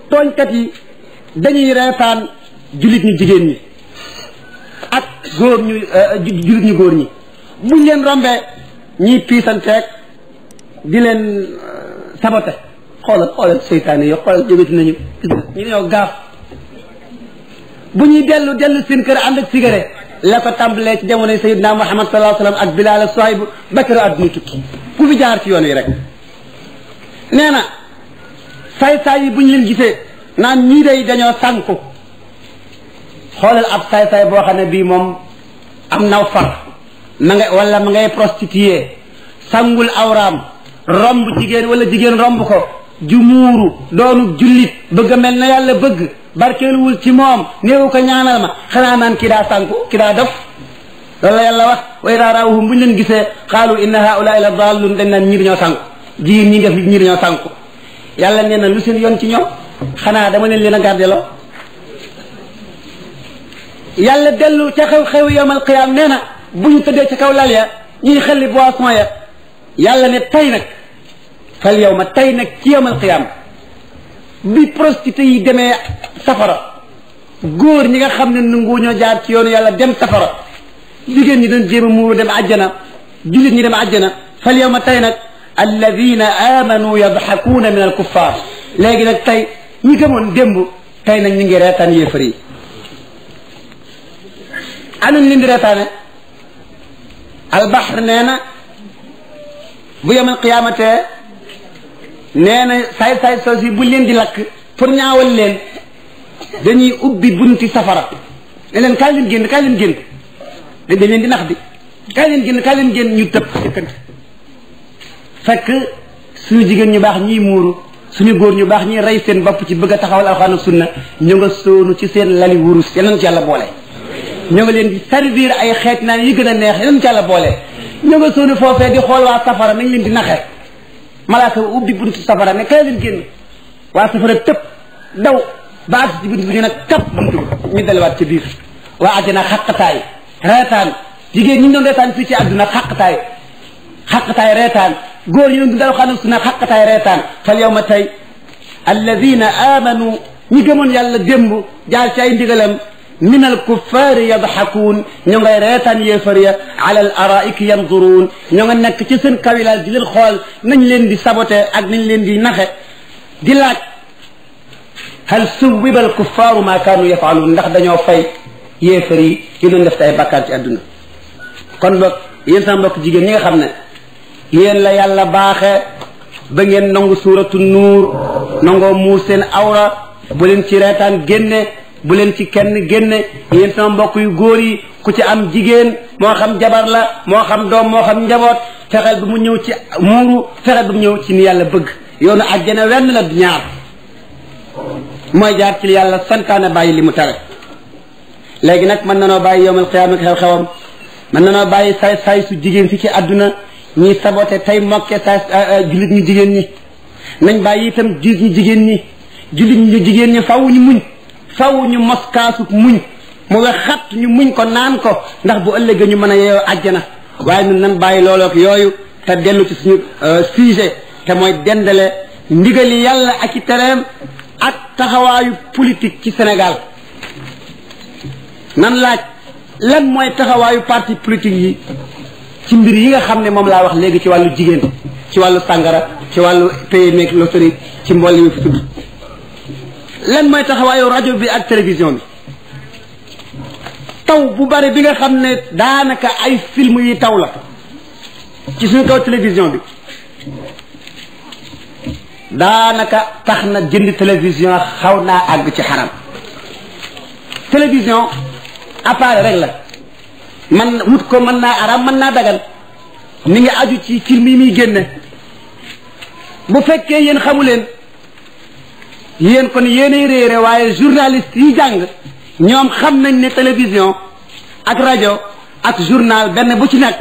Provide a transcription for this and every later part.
tooñkat yi dañuy reetaan jullit ñu jigéen ñi ak góor ñu jullit ñu góor ñi buñ leen rombee ñiy piisanteeg di leen sabote xoolal seytaane yi xoolal jógati nañu ñu dañoo gaaf bu ñuy dellu seen kër ànd ak sigare la ko tàmbalee ci jamonoy Sayyidina Muhammad sallallahu alayhi wa sallam ak Bilaal ak Suhayb ba keroog àdduna tukki ku fi jaar ci yoon wi rek nee na saay-saay yi bu ñu leen gisee naan ñii day dañoo sànku xoolal ab saay-saay boo xam ne bii moom am naw far ma ngay prostitué sangul awraam romb jigéen wala jigéen romb ko ju muuru doonu jullit bëgg a mel na yàlla bëgg barkeeluwul ci moom néewu ko ñaanal ma xanaa naan kii daa sànku kii daa def loolu la yàlla wax wa idaa raawhum bu ñu leen gisee qaalu inna haa'ulaa'i la daalluun dañ naan ñii dañoo sànku jigéen ñi def ñii dañoo sànku yàlla nee na lu seen yoon ci ñoom xanaa dama leen a gardeloo yàlla dellu ca xew-xew yawmal qiyaam nee na bu ñu tëddee ca kaw lal ya ñuy xelli boisson ya yàlla ne tey nag fal yawma tey nag ci yawmal qiyaam bi prostitué yi demee safara góor ñi nga xam ne nangu ñoo jaar ci yoonu yàlla dem safara jigéen ñi doon jéem a muuru dem àjjana jullit ñi dem àjjana fal yawma tey nag alladina amanu yadxakuuna min alkuffar léegi nag tey ñi gëmoon démb tey nag ñu ngi reetaan yéefar yi anuñ leen di reetaane albaxr nee na bu yemal qiyaamatee nee na saay-saay soos yi buñ leen di lakk pour ñaawal leen dañuy ubbi bunti safara ne leen kaay leen génn kaay leen génn dañ leen di nax di kaay leen génn ñu tëb jëkkante fekk suñu jigéen ñu baax ñiy muuru suñu góor ñu baax ñiy rey seen bopp ci bëgg a taxawal alxuraan ak sunna ñu nga soonu ci seen lali wurus yeneen ci yàlla boole ñu nga leen di servir ay xeet naan yi gën a neex yeneen ci yàlla boole ñu nga soonu foofee di xool waa safara nañ leen di naxee malaaka ubbi buntu safara ne kay leen génn waa safara tëb daw ba ak ci buntu bi ñu nag kap buntu ñu delluwaat ci biir waa àjjana xaqataay reetaan jigéen ñi doon reetaan fii ci àdduna xaqataay reetaan góor ñu doon dal xanam sunna xaqataay reetaan fal yawma tey alladina amanu ñi gëmoon yàlla démb jaar ci ay ndigalam min alkuffaari yadxakuun ñu ngay reetaan yéefar ya ala al araiki yanduruun ñoo nga nekk ci seen kawilaal di leen xool nañ leen di saboté ak nañ leen di naxe di laaj hal suwiba alkuffaaru ma kaanu yafaaluun ndax dañoo fay yéefar yi doon def ay bakkaar ci àdduna kon boog yéen sama mbokk jigéen ñi nga xam ne yéen la yàlla baaxe ba ngeen nangu suuratu nuur nangoo muur seen awra bu leen ci reetaan génne bu leen ci kenn génne yéen sama mbokk yu góor yi ku ci am jigéen moo xam jabar la moo xam doom moo xam njaboot fexeel bi mu ñëw ci muuru fexeel bi mu ñëw ci ni yàlla bëgg yoonu àjjana wenn la du ñaar mooy jaar ci li yàlla santaane bàyyi li mu tere léegi nag mën nanoo bàyyi yowmal qiyaama xew-xewam mën nanoo bàyyi saay su jigéen si ci àdduna ñi saboté tey mokke jullit ñu jigéen ñi nañ bàyyi itam jullit ñu jigéen ñi jullit ñu jigéen ñi faw ñu muñ faw ñu mos kaasu muñ mu wex xat ñu muñ ko naan ko ndax bu ëllëgee ñu mën a yeeyoo àjjana waaye ñun nan bàyyi loolook yooyu te dellu ci suñu sujet te mooy dendale ndigali yàlla ak i tereem ak taxawaayu politique ci Sénégal nan laaj lan mooy taxawaayu parti politique yi ci mbir yi nga xam ne moom laa wax léegi ci wàllu jigéen ci wàllu sàngara ci wàllu PME ak loterie ci mbool yi fi tudd lan mooy taxawaayu rajo bi ak télévision bi taw bu bari bi nga xam ne daanaka ay film yi taw la ci suñu kaw télévision bi daanaka tax na jënd télévision xaw naa àgg ci xaram télévision appareil rek la man wut ko mën naa araam mën naa dagan ni ngi aju ci film yi muy génne bu fekkee yéen xamu leen yéen kon yéenay réere waaye journaliste yi jàng ñoom xam nañ ne télévision ak rajo ak journal benn bu ci nekk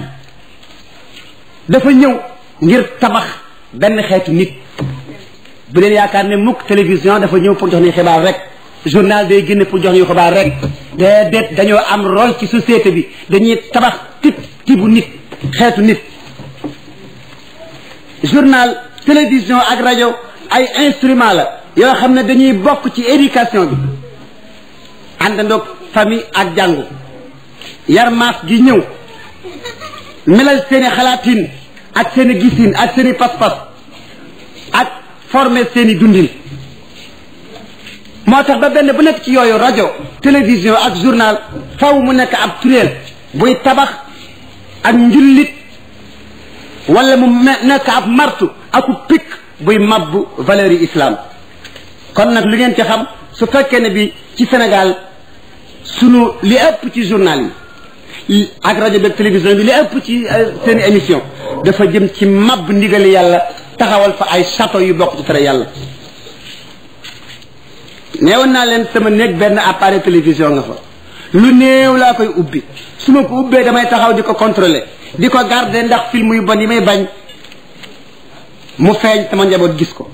dafa ñëw ngir tabax benn xeetu nit bu leen yaakaar ne mukk télévision dafa ñëw pour jox ni xibaar rek journal day génn pour jox ñu xibaar rek déedéet dañoo am rôle ci société bi dañuy tabax tibu nit xeetu nit journal télévision ak rajo ay instrument la yoo xam ne dañuy bokk ci éducation bi àndandoog famille ak jàngu yar maas gi ñëw melal seeni xalaatin ak seeni gisin ak seeni pas-pas ak former seeni dundin moo tax ba benn bu nekk ci yooyu rajo télévision ak journal faw mu nekk ab kuréel buy tabax ak njullit wala mu nekk ab martu aku pik buy mabbu valeur yi islam kon nag lu ngeen ci xam su fekkee ne bi ci Sénégal sunu li ëpp ci journal yi ak rajo beeg télévision bi li ëpp ci seen émission dafa jëm ci mabb ndigali yàlla taxawal fa ay château yu bokk ci tere yàlla neewoon naa leen sama néeg benn appareil télévision nga fa lu néew laa koy ubbi su ma ko ubbee damay taxaw di ko contrôler di ko garder ndax film yu bon yi may bañ mu feeñ sama njaboot gis ko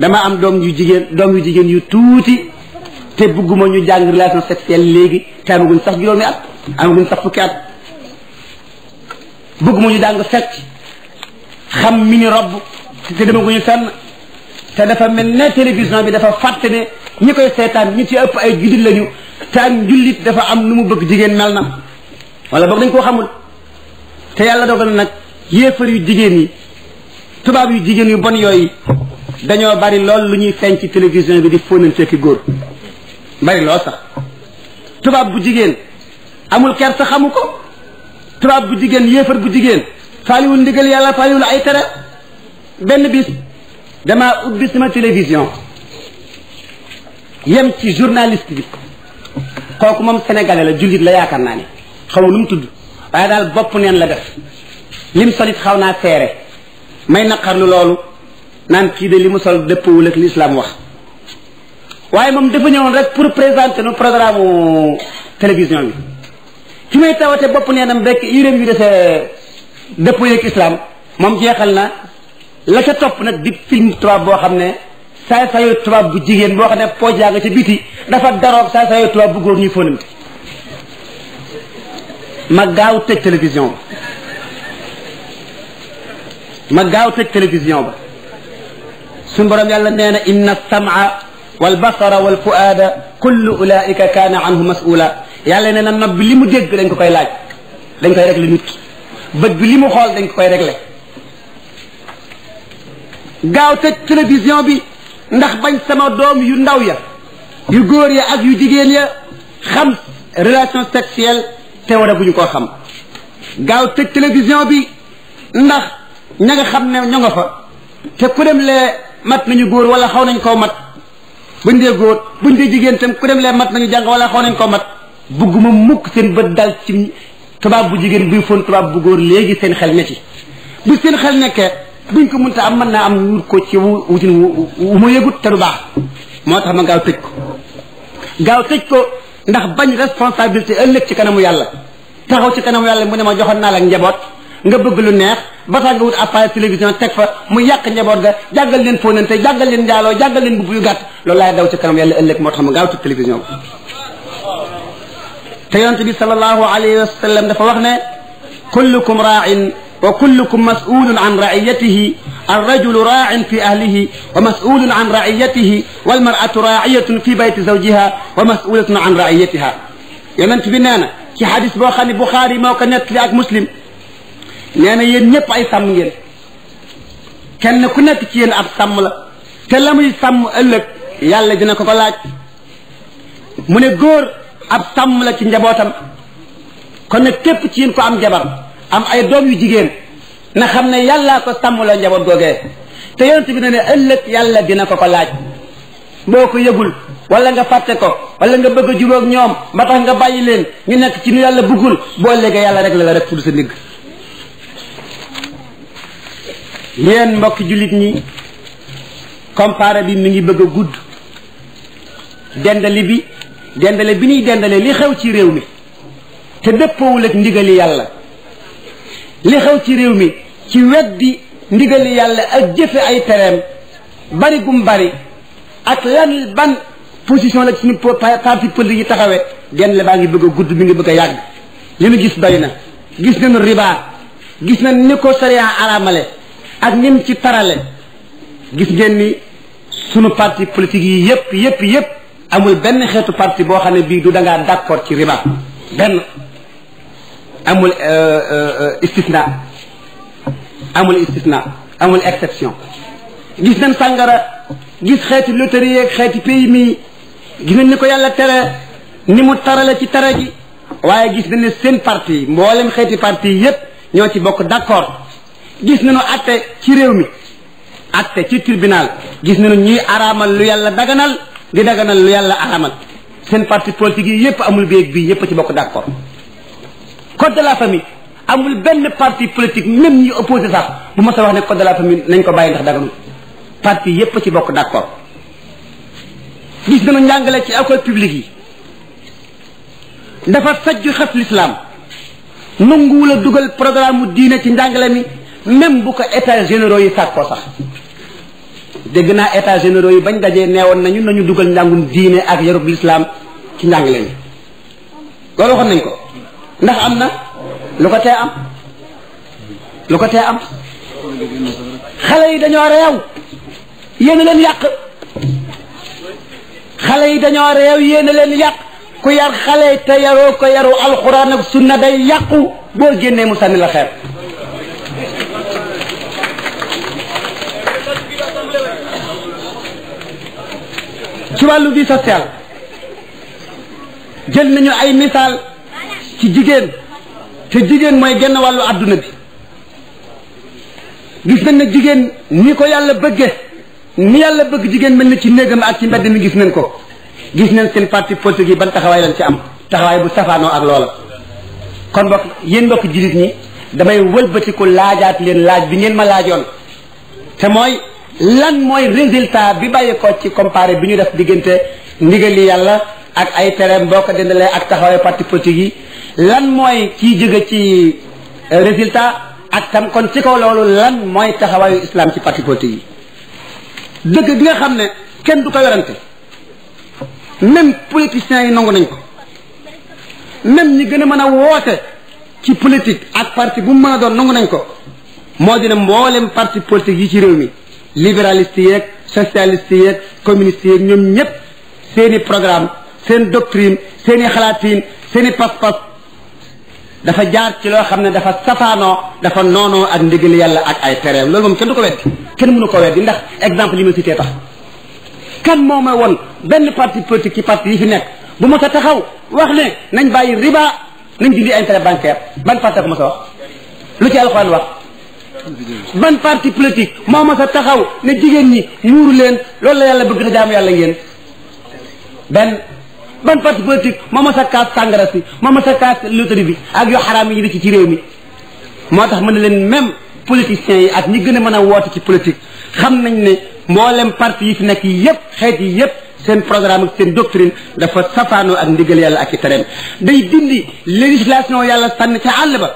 dama am doom yu jigéen yu tuuti te bëgguma ñu jàng relation sexuelle léegi te amaguñ sax juróomi at amaguñ sax fukki at bëgguma ñu jàng fecc xam mini robb te demaguñu fenn te dafa mel ne télévision bi dafa fàtte ne ñi koy seetaan ñi ci ëpp ay jullit lañu te ak njullit dafa am nu mu bëgg jigéen mel na wala boog dañ koo xamul te yàlla dogal nag yéefar yu jigéen yi tubaab yu jigéen yu bon yooyu dañoo bari lool lu ñuy feeñ ci télévision bi di fóonante ki góor bari lool sax tubaab bu jigéen amul kersa xamu ko tubaab bu jigéen yéefar bu jigéen faaliwul ndigal yàlla faaliwul ay tere benn bis damaa ubbi sama télévision yem ci journaliste bi kooku moom sénégalais la jullit la yaakaar naa ne xaw ma nu mu tudd waaye daal bopp neen la def lim solit xaw naa seere may naqarlu loolu naan kii de li mu sol dëppawul ak l'islam wax waaye moom dafa ñëwoon rek pour présenter nu programme télévision bi fi may tawate bopp neenam rek yéréem yu desee dëppoo ak islam moom jeexal na la ca topp nag di film tubaab boo xam ne saay sayo tubaab bu jigéen boo xam ne pooj yaa nga ca biti dafa daroog saay sayo tubaab bu góor ñuy fóonante ma gaaw tëj télévision ba suñu borom yàlla nee na inna sam'a wal basara wal fuada kullu ulaika kaana anhu mas'ula yàlla nee na nopp bi li mu dégg dañ ko koy laaj dañ koy régler nit ki bët bi li mu xool dañ ko koy régler gaaw tëj télévision bi ndax bañ sama doom yu ndaw ya yu góor ya ak yu jigéen ya xam relation sexuelle te war a guñu koo xam gaaw tëj télévision bi ndax ña nga xam ne ñoo nga fa te ku dem lee mat nañu góor wala xaw nañ koo mat buñ dee góor buñ dee jigéen tam ku dem lee mat nañu jàng wala xaw nañ koo mat bugguma mukk seen bët dal ci tubaab bu jigéen buy fon tubaab bu góor léegi seen xel ne ci bu seen xel nekkee buñ ko mënta am mën naa am wut ko ci wutin wu ma yëgut te du baax moo tax ma gaaw tëj ko ndax bañ responsabilité ëllëg ci kanamu yàlla taxaw ci kanamu yàlla mu ne ma joxoon naa la njaboot nga bëgg lu neex ba tax nga wut appareil télévision teg fa mu yàq njaboot ga jàggal leen fóonante jàggal leen njaaloo jàggal leen mbubb yu gàtt loolu laay daw ci kanam yàlla ëllëg moo tax ma gaaw tëj télévision ba te yonent bi sallallahu alayhi wa sallam dafa wax ne kullukum raa'in wa kullukum mas'ulun an ra'iyatihi الرجل راع في أهله ومسؤول عن رعيته والمرأة راعية في بيت زوجها ومسؤولة عن رعيتها يمنت بنانا في حديث بوخاني بخاري ما كان يتلي مسلم نانا ينيب أي سامنين كان كنا تكين أب ساملا تلام يسام ألك يالا دينا كوكولاج من غور أب ساملا كي نجابوتام كنا كيف تكين كو أم جبر أم أي دوم يجيجين na xam ne yàllaa ko sàmm la njaboot googee te yonent bi ne ëllëg yàlla dina ko ko laaj boo ko yëgul wala nga fàtte ko wala nga bëgg a juróog ñoom ba tax nga bàyyi leen ñu nekk ci nu yàlla bëggul boo léegi yàlla rek la rek fudd sa ndigg yéen mbokki jullit ñi comparé bi mi ngi bëgg a gudd dendale bi ñuy dendale li xew ci réew mi te dëppoowul ak ndigali yàlla li xew ci réew mi ci weddi ndigali yàlla ak jëfe ay tereem bari gum bari ak lan ban position la ci suñu parti politique yi taxawee genn la baa ngi bëgg a gudd mi ngi bëgg a yàgg li nu gis doy na gis nañu riba gis nañ ni ko sariya aramale ak nim ci tarale gis ngeen ni sunu parti politique yi yépp amul benn xeetu parti boo xam ne bii du da ngaa d'accord ci riba benn amul istisna amul exception gis nañ sàngara gis xeeti loterie yeeg xeeti pays mi gis nañ ni ko yàlla tere ni mu tarale ci tere gi waaye gis nañ ne seen parti mboolem xeeti parti yépp ñoo ci bokk d'accord gis nañu atte ci réew mi atte ci tribunal gis nañu ñuy araamal lu yàlla daganal di daganal lu yàlla araamal seen parti politique yi yépp amul béeg bii yépp ci bokk d'accord code de la famille amul benn parti politique même ñi opposé sax bu ma sa wax ne code de la famille nañ ko bàyyi ndax daganul parti yépp ci bokk d'accord gis nañu njàngale ci école publique yi dafa sajju xas l'islam nanguwul a dugal programme mu diine ci njàngale mi même bu ko états généraux yi sàkkoo sax dégg naa états généraux yi bañ dajee neewoon nañu dugal njàngum diine ak yarub l'islam ci njàngale mi loolu waxoon nañ ko ndax am na lu ko tee am xale yi dañoo réew yéen a leen yàq xale yi dañoo réew yéen a leen yàq ku yar xale te yaroo ko yaru alxuraan ak sunna day yàqu boo génnee mu sànni la xeer ci wàllu vie sociale jël nañu ay misaal ci jigéen te jigéen mooy genn wàllu adduna bi gis nañ ne jigéen ni ko yàlla bëgge ni yàlla bëgg jigéen mel na ci néegam ak ci mbedd mi gis nañ ko gis nañ seen parti politique yi ban taxawaay lañ ci am taxawaay bu safaanoo ak loola kon mbokk yéen mbokk jullit ñi damay wëlbatiku laajaat leen laaj bi ngeen ma laajoon te mooy lan mooy résultat bi bàyyi ko ci comparé bi ñu def diggante ndigali yàlla ak ay tereem boo ko dendalee ak taxawaayu parti politique yi lan mooy ciy jóge ci résultat ak tam kon ci kaw loolu lan mooy taxawaayu islam ci parti politique yi dëgg gi nga xam ne kenn du ko werante même politiciens yi nangu nañ ko même ñi gën a mën a woote ci politique ak parti bu mu mën a doon nangu nañ ko moo dina mboolem parti politique yi ci réew mi libéraliste yeeg socialiste yeeg communiste yeeg ñoom ñëpp seeni programme seen doctrine seeni xalaatiin seeni pas-pas dafa jaar ci loo xam ne dafa safaanoo dafa noonoo ak ndigal yàlla ak ay tereem loolu moom kenn du ko weddi kenn mënu ko weddi ndax exemple li ma cité tax kan moo ma woon benn parti politique ci parti yi fi nekk bu ma sa taxaw wax ne nañ bàyyi riba nañ dindi intérêt bancaire ban parti ko ma sa wax lu ci alxuraan wax ban parti politique moo ma sa taxaw ne jigéen ñi muuru leen loolu la yàlla bëgg na jaamu yàlla ngeen ban parti politique moo ma sa kaas sàngara si moo ma sa kaas loterie bi ak yu xaraam yi ci réew mi moo tax mën na leen même politiciens yi ak ñi gën a mën a woote ci politique xam nañ ne mboolem parti yi fi nekk yépp xeet yi yépp seen programme ak seen doctrine dafa safaanoo ak ndigal yàlla ak i tereem day dindi législation yàlla sànn ca àll ba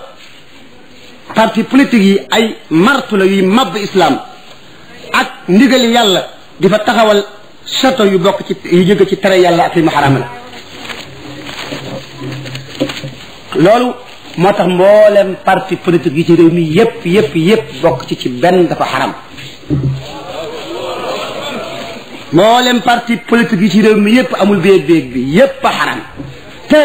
parti politique yi ay martu la yuy mabb islam ak ndigal yàlla di fa taxawal château yu bokk ci yu jóge ci tere yàlla ak li mu xaraam la loolu moo tax mboolem parti politique yi ci réew mi yépp bokk ci benn dafa xaram mboolem parti politique yi ci réew mi yépp amul béeg bi yépp a xaram te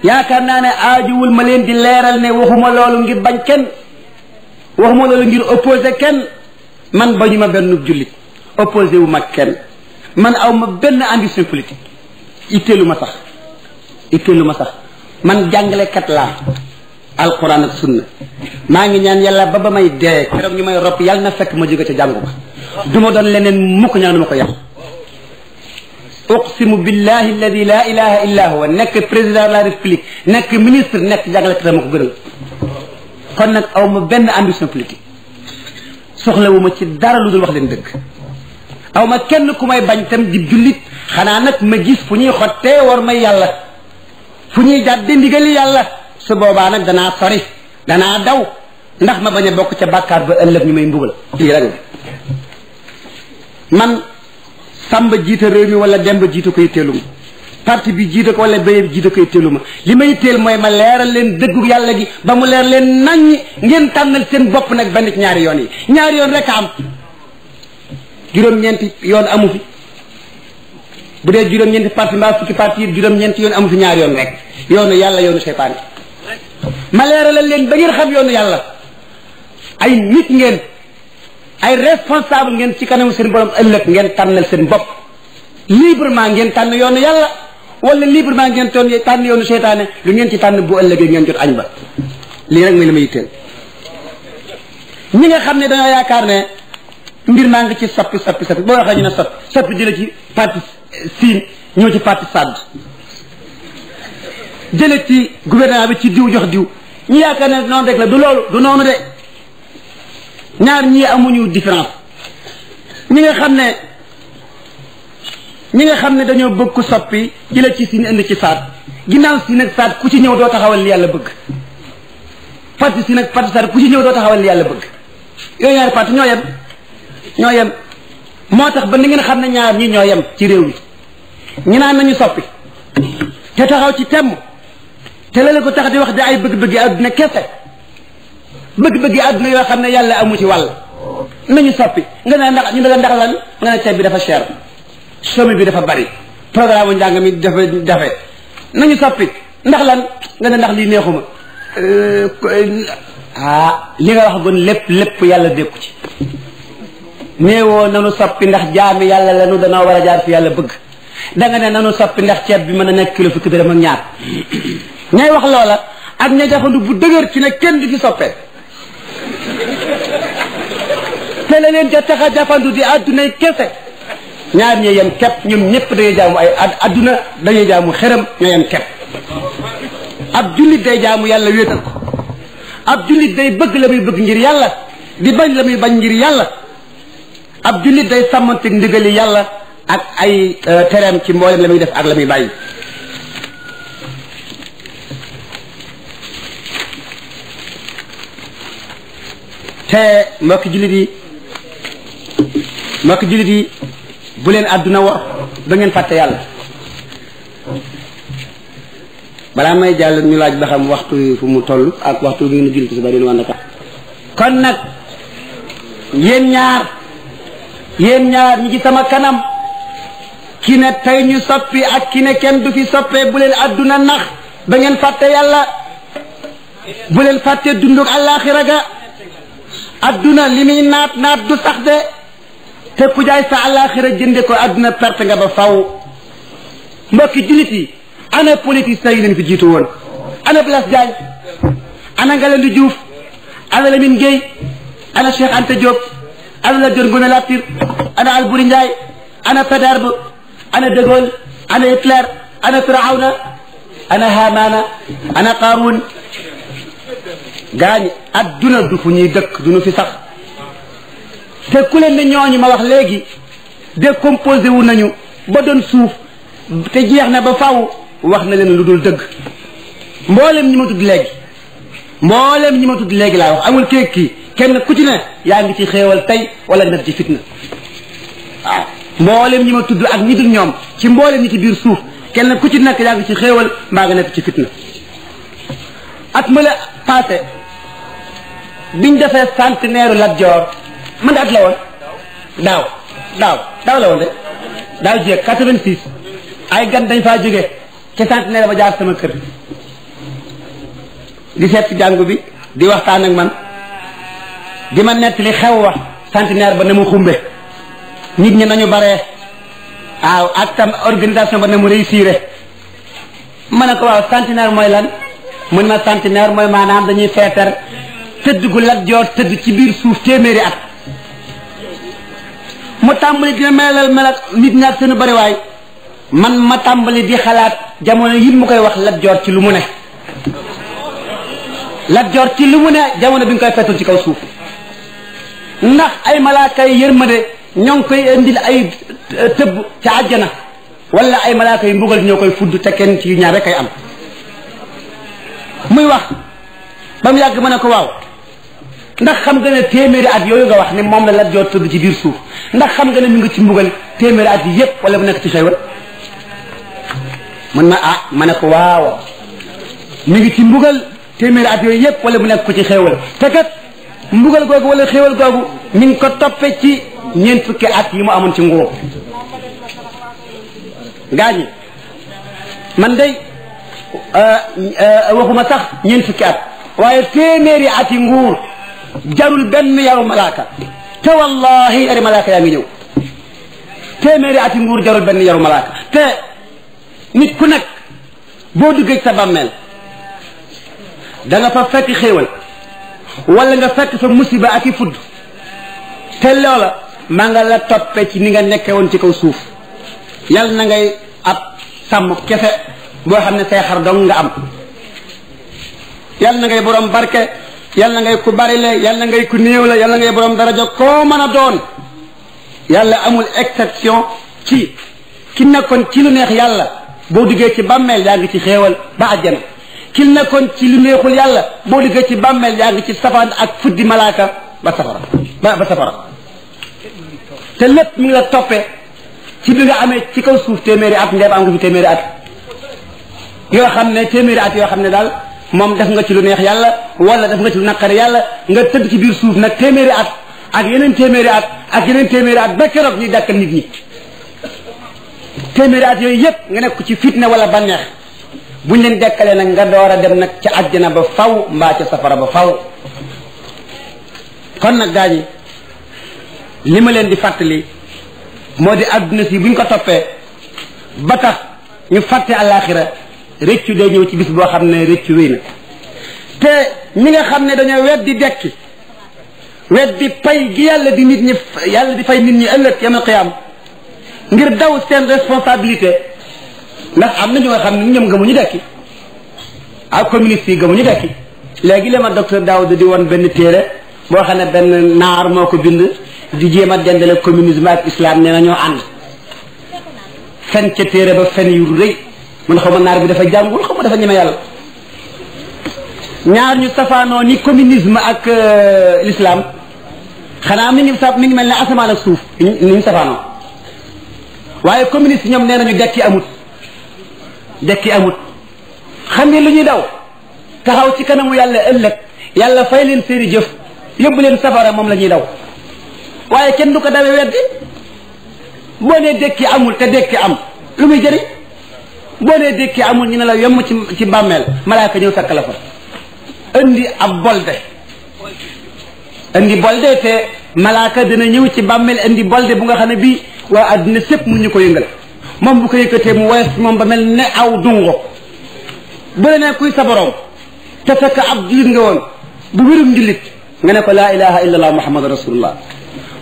yaakaar naa ne aajuwul ma leen di leeral ne waxuma loolu ngir bañ kenn waxuma loolu ngir opposé kenn man bañu ma benn jullit opposé wu ma kenn man aw ma benn ambition politique itteelu ma sax man jàngalekat laa alquran ak sunna maa ngi ñaan yàlla ba may dee keroog ñu may ropp yàlla na fekk ma jóge ca jàngu ba du ma doon leneen mukk ñaanu ma ko yàlla uqsimu billahi alladi la ilaha illa huwa nekk président de la république nekk ministre nekk jàngalekat ma ko gënal kon nag aw ma benn ambition politique soxlawuma ci dara lu dul wax leen dëgg aw ma kenn ku may bañ tam di jullit xanaa nag ma gis fu ñuy xottee war may yàlla fu ñuy jàdde ndigali yàlla su boobaa nag danaa sori danaa daw ndax ma bañ a bokk ca bàkkaar ba ëllëg ñu may mbugal lii rek man samba jiite réew mi wala demba jiite koy teelu ma parti bi jiite ko wala béye bi jiite koy teelu ma li may teel mooy ma leeral leen dëggu yàlla gi ba mu leer leen naññ ngeen tànnal seen bopp nag benn ci ñaari yoon yi ñaari yoon rek a am juróom-ñeenti yoon amu fi bu dee juróom-ñeenti parti mbaa fukki parti yi juróom-ñeenti yoon amu fi ñaar yoon rek yoonu yàlla yoonu seytaane ma leeralal leen ba ngeen xam yoonu yàlla ay nit ngeen ay responsable ngeen ci kanamu seen borom ëllëg ngeen tànnal seen bopp librement ngeen tànn yoonu yàlla wala librement ngeen tànn yoonu seytaane lu ngeen ci tànn bu ëllëgee ngeen jot añ ba lii rek mooy li ma yitteel ñi nga xam ne dañoo yaakaar ne mbir maa ngi ci soppi boo waxee ñu ne soppi jële ci parti siin ñëw ci parti sadd jële ci gouvernement bi ci diw jox diw ñu yaakaar ne noonu rek la du loolu du noonu de ñaar ñii amuñu différence ñi nga xam ne dañoo bëgg ko soppi jële ci siin indi ci saat ginnaaw siin ak saat ku ci ñëw doo taxawal li yàlla bëgg parti siin ak parti saat ku ci ñëw doo taxawal li yàlla bëgg yooyu ñaari parti ñoo yem moo tax ba ni ngeen xam ne ñaar ñi ñoo yem ci réew mi ñu naan nañu soppi te taxaw ci temm te la ko tax di wax di ay bëgg-bëggi àdduna kese bëgg-bëggi àdduna yoo xam ne yàlla amu ci wàll nañu soppi nga ne ndax ñu ne la ndax lan nga ne ceeb bi dafa cher somme bi dafa bari programme bu njàng mi dafa jafe nañu soppi ndax lan nga ne ndax lii neexuma li nga wax gon lépp yàlla dékku ci néewoo nanu soppi ndax jaami yàlla la nu danoo war a jaar fi yàlla bëgg da nga ne nanu soppi ndax ceeb bi mën a nekk kilo fukki dërëm ak ñaar ñay wax loola ak ña jafandu bu dëgër ci ne kenn du fi soppee te la leen ca tax a jafandu di addunay kese ñaar ñi yem kepp ñoom ñëpp dañuy jaamu ay adduna dañuy jaamu xërëm ñoo yem kepp ab jullit day jaamu yàlla wéetal ko ab jullit day bëgg la muy bëgg ngir yàlla di bañ la muy bañ ngir yàlla ab jullit day sàmmanteeg ndigali yàlla ak ay tereem ci mboolem la muy def ak la muy bàyyi te mbokki jullit yi bu leen àdduna war ba ngeen fàtte yàlla balaa may jàll ñu laaj ba xam waxtu fu mu toll ak waxtu bi ngeen jullit si ba deen wànnaka kon nag yéen ñaar ñi ci sama kanam ki ne tey ñu soppi ak ki ne kenn du fi soppee bu leen àdduna nax ba ngeen fàtte yàlla bu leen fàtte dunduk àllaaxira ga àdduna li muy naat du sax de te ku jaay sa àllaaxira jënde ko àdduna perte nga ba faw mbokki jullit yi ana politiciens yi leen fi jiitu woon ana Blaise Diagne ana Ngalandou Diouf ana Lamine Gueye ana Cheikh Anta Diop ana Lat Dior Ngoné Latyr ana Alboury Ndiaye ana Faidherbe ana De Gaulle ana Hitler ana Firawna ana Hamana ana Qarun gaañ adduna du fu ñuy dëkk du ñu fi sax te ku leen ne ñooñu ma wax léegi décomposé wu nañu ba doon suuf te jeex na ba faw wax na leen lu dul dëgg mboolem ñi ma tudd léegi laa wax amul kii kenn ku ci ne yaa ngi ci xéewal tey wala nga nekk ci fitna waaw mboolem ñi ma tudd ak ñi dul ñoom ci mboolem ñi ci biir suuf kenn ku ci nekk yaa ngi ci xéewal mbaa nga nekk ci fitna at ma la passé biñ defee centenaire Lat Joor man de at la woon daaw la woon de daaw jéeg 86 ay gan dañ faa jóge ca centenaire ba jaar sama kër di seet ci jàngu bi di waxtaan ak man di ma nett li xew wax centenaire ba na mu xumbe nit ñi nañu baree waaw ak tam organisation ba na mu réussir ma ne ko waaw centenaire mooy lan mun ma centenaire mooy maanaam dañuy feetar tëdd gu Lat Joor tëdd ci biir suuf téeméeri at mu tàmbali dina melal nit ñaak seenu bariwaay man ma tàmbali di xalaat jamono yi mu koy wax Lat Joor ci lu mu ne jamono bi nga koy feetul ci kaw suuf ndax ay malaaka yi yërmande ñoo ngi koy indil ay tëbb ca àjjana wala ay malaaka yi mbugal ñoo koy fudd te kenn ci ñaar rek ay am muy wax ba mu yàgg ma ne ko waaw ndax xam nga ne téeméeri at yooyu nga wax ne moom la Lat Joor tëdd ci biir suuf ndax xam nga ne mi ngi ci mbugal téeméeri at yi yépp wala mu nekk ci xéewal man ma ne ko waaw mi ngi ci mbugal téeméeri at yooyu yépp wala mu nekk ko ci xéewal te kat mbugal googu wala xéewal googu mi ngi ko toppe ci ñeent fukki at yi mu amoon ci nguur gaañi man day waxuma sax ñeent fukki at waaye téeméeri at yi nguur jarul benn yaru malaaka te wallahi yari malaaka yaa ngi ñëw téeméeri at yi nguur jarul benn yaru malaaka te nit ku nekk boo duggee sa bàmmeel da nga fa fekk xéewal wala nga fekk fa musiba ak i fudd te loola maa nga la toppe ci ni nga nekkee woon ci kaw suuf yàlla na ngay ab sàmm kese boo xam ne say xar dong nga am yàlla na ngay borom barke yàlla na ngay ku bari la yàlla na ngay ku néew la yàlla na ngay borom daraja koo mën a doon yàlla amul exception ci ki nekkoon ci lu neex yàlla boo duggee ci bàmmeel yaa ngi ci xéewal ba àjjana ki nekkoon ci lu neexul yàlla boo duggee ci bàmmeel yaa ngi ci safaan ak fuddi malaaka ba safara ba safara te lépp mi ngi la toppee ci bi nga amee ci kaw suuf téeméeri at ndeem am nga fi téeméeri at yoo xam ne téeméeri at yoo xam ne daal moom def nga ci lu neex yàlla wala def nga ci lu naqari yàlla nga tëdd ci biir suuf nag téeméeri at ak yeneen téeméeri at ak yeneen téeméeri at ba keroog ñuy dàkkal nit ñi téeméeri at yooyu yëpp nga nekk ci fitna wala bànneex buñ leen dekkalee nag nga door a dem nag ca àjjana ba faw mbaa ca safara ba faw kon nag gaa ñi li ma leen di fàttali moo di adduna si buñ ko toppee ba tax ñu fàtte àllaaxira réccu day ñëw ci bis boo xam ne réccu wéy na te ñi nga xam ne dañoo weddi dekki weddi pay gi yàlla di nit ñi yàlla di fay nit ñi ëllëg yamal qiyaam ngir daw seen responsabilité ndax am na ñu nga xam ne ñoom gëmuñu dekki ak communiste yi gëmuñu dekki léegi la ma docteur Daouda di woon benn téere boo xam ne benn naar moo ko bind di jéem a dendale communisme ak islam nee na ñoo ànd fen ca téere ba fen yu rëy mun xaw ma naar bi dafa jàngul xaw ma dafa ñeme yàlla ñaar ñu safaanoo ni communisme ak l'islam xanaa mi ngi mel ne asamaan ak suuf ni ñu safaanoo waaye communiste ñoom nee nañu dekki amut xam nga lu ñuy daw taxaw ci kanamu yàlla ëllëg yàlla fay leen seeni jëf yóbbu leen safara moom la ñuy daw waaye kenn du ko dawee weddi boo nee dekki amul te dekki am lu muy jëriñ boo nee dekki amul ñu ne la yem ci bàmmeel malaaka ñëw fekk la fa indi ab bolde te malaaka dina ñëw ci bàmmeel indi bolde bu nga xam ne bii waa adduna sépp mu ñu ko yëngal moom bu ko yëkkatee mu woyof moom ba mel ne aw dungo bu la nee kuy sa borom te fekk ab jullit nga woon bu wérum jullit nga ne ko laa ilaha illa allah muhammad rasulullah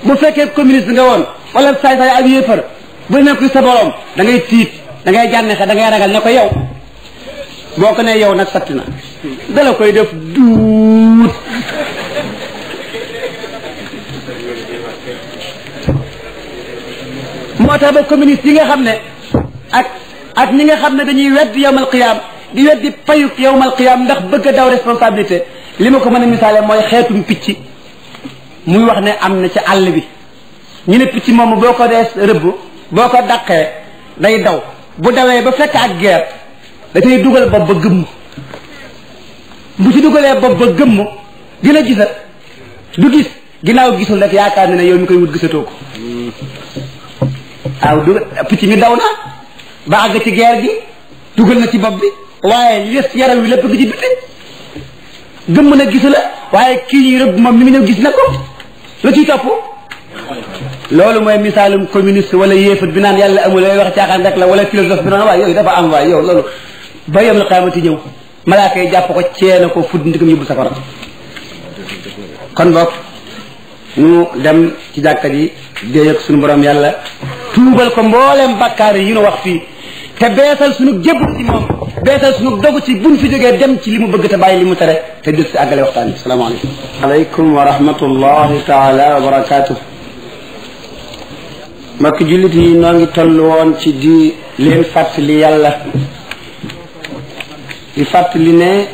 bu fekkee communiste nga woon wala saay-saay ak yéefar bu la nee kuy sa borom da ngay tiit da ngay jànnexe da ngay ragal ne ko yow boo ko ne yow nag satti na dala koy def duut moo tax ba communiste yi nga xam ne ak ñi nga xam ne dañuy weddi yawmal qiyaam di weddi payuk yawmal qiyaam ndax bëgg a daw responsabilité li ma ko mën a misaale mooy xeetum picc muy wax ne am na ci àll bi ñu ne picc moomu boo ko dee rëbb boo ko dàqee day daw bu dawee ba fekk ak geer da koy dugal bopp ba gëmm bu ci dugalee bopp ba gëmm dina gisa du gis ginnaaw gisul rek yaakaar ne yow mi koy wut gisatoo ko waaw du picc mi daw na ba àgg ci geer gi dugal na ci bopp bi waaye li des yaram wi lépp gi ci biti gëmm na gisu la waaye kii rëbb moom mi ngi ñëw gis na ko lu ciy topp loolu mooy misaalum communiste wala yéefat bi naan yàlla amul lay wax caaxaan rek la wala philosophe bi naan waaye yooyu dafa am waaye yow loolu ba yom la xaamati ñëw malaaka yi jàpp ko ceena ko fudd ndigam yóbbu safara kon boog ñu dem ci jàkka ji déey ak suñu borom yàlla tuubal ko mbooleem bakkaar yi ñu wax fii te beesal suñu jébbu ci moom beesal suñu dogu ci buñ fi jógee dem ci li mu bëgg te bàyyi li mu tere te dël si àggale waxtaan bi salaamaaleykum aleykum wa rahmatullahi taala wa barakatuh mbokk jullit yi noo ngi toll woon ci di leen fàttali yàlla di fàttali ne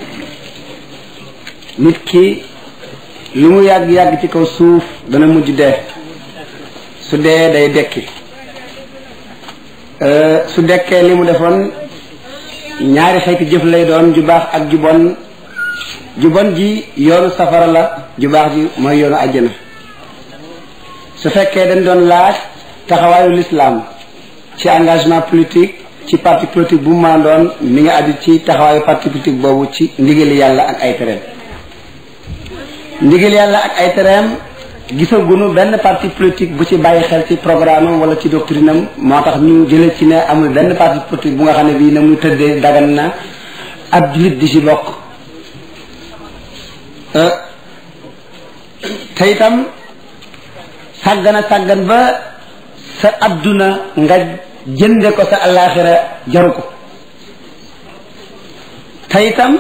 nit ki lu mu yàgg-yàgg ci kaw suuf dana mujj dee su dee day dekki su dekkee li mu defoon ñaari xeeti jëf lay doon ju baax ak ju bon ju bon ji yoonu safara la ju baax ji mooy yoonu àjjana su fekkee dañ doon laaj taxawaayu l'islam ci engagement politique ci parti politique bu mu doon mi nga aju ci taxawaayu parti politique boobu ci ndigali yàlla ak ay tereem ndigali yàlla ak ay tereem gisagunu benn parti politique bu ci bàyyi xel ci programme wala ci doctrine am moo tax ñu jëlee ci ne amul benn parti politique bu nga xam ne bii na muy tëddee dagan na ab jullit di ci bokk te itam sàggan ba sa adduna nga jënde ko sa alaxira jaru ko te itam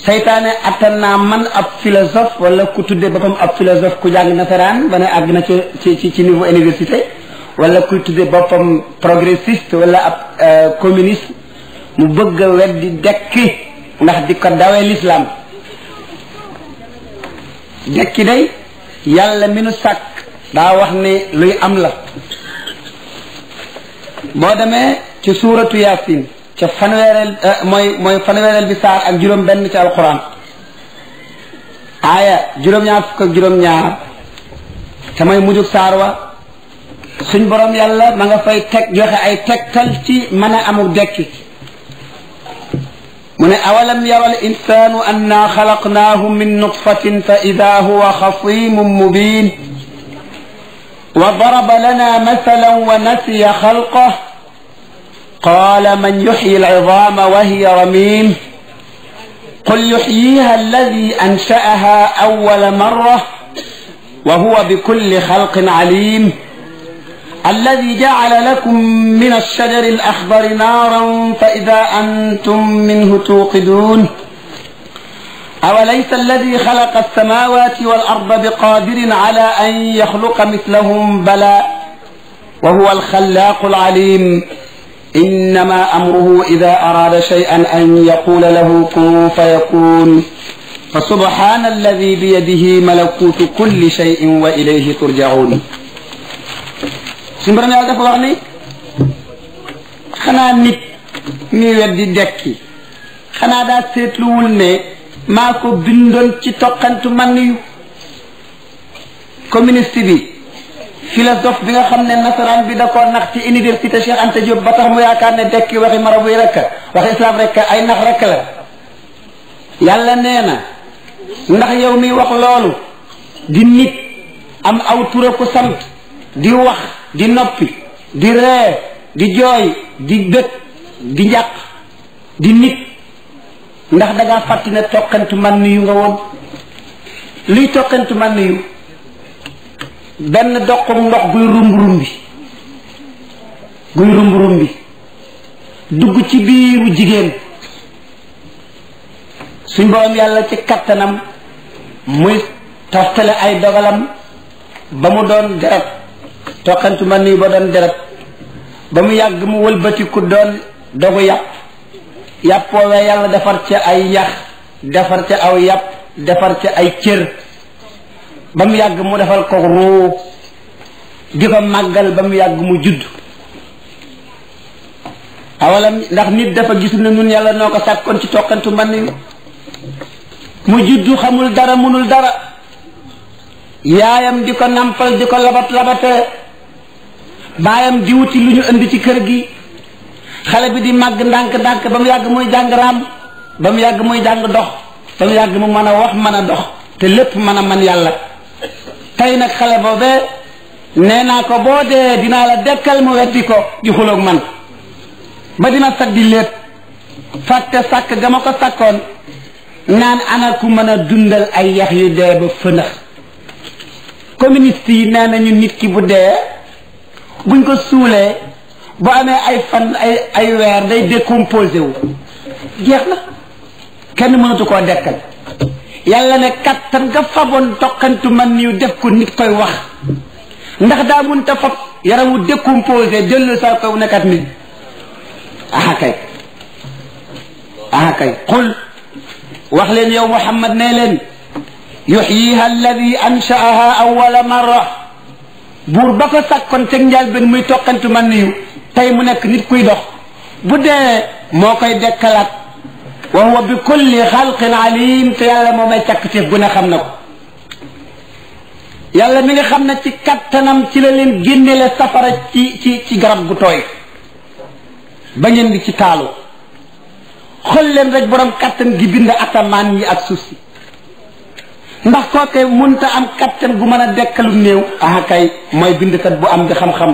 saytaane attan naa man ab philosophe wala ku tudde boppam ab philosophe ku jàng nasaraan ba ne àgg na ci niveau université wala kuy tudde boppam progressiste wala ab communiste mu bëgg a weddi dekki ndax di ko dawee l'islam dekki day yàlla mi nu sàkk daa wax ne luy am la boo demee ci suuratu yaasin ca fanweereel mooy fanweereel bi saar ak juróom benn ci alquran aaya juróom-ñaar fukk ak juróom-ñaar te mooy mujjug saar wa suñ borom yàlla ma nga fay teg joxe ay tegtal ci mën a amuk dekki mu ne awalam yara al insanu anna xalaqnaahu min nutfatin fa ida huwa xasimun mubin wa daraba lana masalan wa nasiya xalqah قال من يحيي العظام وهي رميم قل يحييها الذي أنشأها أول مرة وهو بكل خلق عليم الذي جعل لكم من الشجر الأخضر نارا فإذا أنتم منه توقدون أوليس الذي خلق السماوات والأرض بقادر على أن يخلق مثلهم بلى وهو الخلاق العليم إنما أمره إذا أراد شيئا أن يقول له كن فيكون فسبحان الذي بيده ملكوت كل شيء وإليه ترجعون سمبرنا يالله dafa wax ni xanaa nit mi weddi dekki xanaa daa seetluwul ne maa ko bindoon ci toqantu man yu communiste bi philosophe bi nga xam ne nasaraan bi da ko nax ci université Cheikh Anta Diop ba tax mu yaakaar ne dekki waxi marabu yi rek waxi islam rek ay nax rek la yàlla nee na ndax yow mi wax loolu di nit am aw tura ko sant di wax di noppi di ree di jooy di bët di njàq di nit ndax da ngaa fàtti ne toqantu man yu nga woon luy toqantu man yu benn doqum ndox guy rumb-rumbi dugg ci biiru jigéen suñ borom yàlla ci kattanam muy toftale ay dogalam ba mu doon deret toqantu man nii ba doon deret ba mu yàgg mu wëlbatiku doon dogu yàpp woowee yàlla defar ca ay yax defar ca aw yàpp defar ca ay cër ba mu yàgg mu defal ko ruu di ko màggal ba mu yàgg mu judd awalam ndax nit dafa gisul ne ñun yàlla noo ko sàkkoon ci toqantu man ni mu juddu xamul dara munul dara yaayam di ko nampal di ko labate baayam di wuti lu ñu indi ci kër gi xale bi di màgg ndànk-ndànk ba mu yàgg muy jàng raam ba mu yàgg muy jàng dox ba mu yàgg mu mën a wax mën a dox te lépp mën a man yàlla tey nag xale boobee nee naa ko boo dee dinaa la dekkal mu weddi ko di xuloog man ba dina sag di lépp fàtte sàkk ga ma ko sàkkoon naan ana ku mën a dundal ay yax yu dee ba fënax communiste yi nee nañu nit ki bu dee buñ ko suulee bu amee ay fan ay weer day décomposé wu jeex na kenn mënatu koo dekkal yàlla ne kattan nga faboon toqantu man niw def ko nit koy wax ndax daa mun ta fab yaramu décomposé dellu sa kaw nekkat nit aha kay qul wax leen yow Muhammad ne leen yuxyiha alladi anshaaha awwala marra buur ba ko sàkkoon teg njaal benn muy toqantu man niw tey mu nekk nit kuy dox bu dee moo koy dekkalaat wa huwa bi kulli xalqin alim te yàlla moo may càkkteef bu ne xam na ko yàlla mi nga xam ne ci kattanam ci la leen génnele safara ci garab gu tooy ba ngeen di ci taalu xool leen rek borom kattan gi bind asamaan yi ak suuf si ndax kooke mënta am kattan gu mën a dekkalu néew ah kay mooy bindkat bu am di xam-xam